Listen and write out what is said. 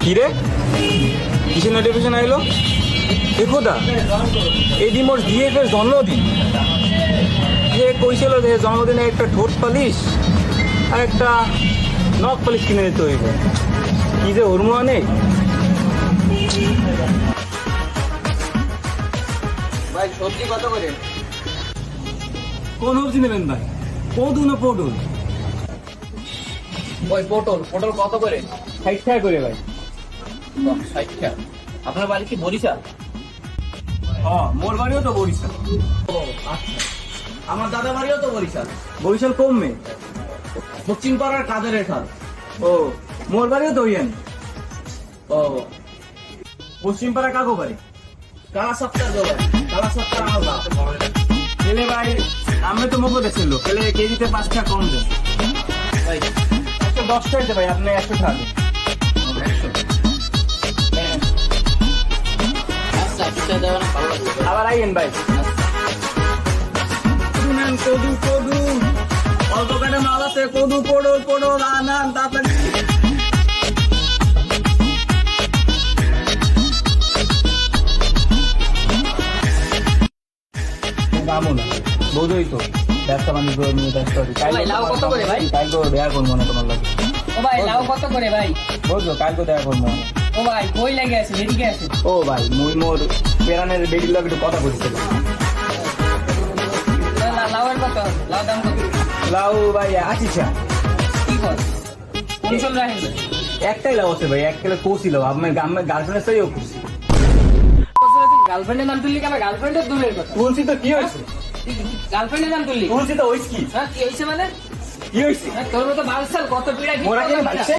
কি রে, কিসের নোটিফিকেশন আইলো? দেখো দা, এই দিন মোর জিএফের জন্মদিন। যে কইছিল যে জন্মদিনে একটা ঠোঁট পালিশ আর একটা নখ পালিশ কিনে দিতে হইব। কি যে হরমু আনে। ভাই সবজি কত করে? কোন সবজি নেবেন ভাই? কদু না পটল? ওই পটল পটল কত করে? 60 টাকা করে ভাই। 60 টাকা। আপনার বাড়ি কি বরিশাল? হ্যাঁ, মোর বাড়িও তো বরিশাল। ও আচ্ছা, আমার দাদা বাড়িও তো বরিশাল, বরিশাল কমবে। পশ্চিম পাড়ার কাদের খাল। ও, মোর বাড়িও তো হইয়ান। ও পশ্চিম পাড়া কাকো বাড়ি। কালা সপ্তাহ দেবো, কালা সপ্তাহ আমার বাপ। এলে ভাই, আমি তো মুখো দেখছিল এলে কেজিতে 5 টাকা কম দেন ভাই 110 টাকা ভাই, আপনি 100 টাকা দেন। 100। আচ্ছা কিছু দেবে না, ভালো লাগবে। আবার আইয়েন ভাই। কদু কদু অল্প কাটে মাল আছে, কদু পড়ো পড়ো আনান তাড়াতাড়ি। দামও না, বোঝোই তো ব্যবসা বাণিজ্য নিয়ে ব্যস্ত আছি। ভাই, লাউ কত করে ভাই? কালকে দেখা করবো না তোমার লাগে। ও ভাই লাউ কত করে ভাই? বুঝলো, কালকে দেখা করবো না। ও ভাই কই লাগে আছে, এদিকে আছে। ও ভাই, মুই মোর পেরানের বেডির লগে একটু কথা বলছিল। লাউয়ের কত? লাউ দাম কত? লাউ ভাই 80 টাকা। কি কর কনসল রাখেন ভাই? একটাই লাউ আছে ভাই, 1 কিলো কৌশি লাউ। আপনার গার্লফ্রেন্ডের সাথেও খুশি। গার্লফ্রেন্ডের নাম তুললি কেন? গার্লফ্রেন্ডের দূরের কথা। তুলসি তো কি হয়েছে? গার্লফ্রেন্ডের নাম তুললি? তুলসি তো হয়েছে কি? হ্যাঁ কি হয়েছে মানে? কি হয়েছে? হ্যাঁ, তোর মতো বালসাল কত পিড়াই মোরা কি বাচ্চা?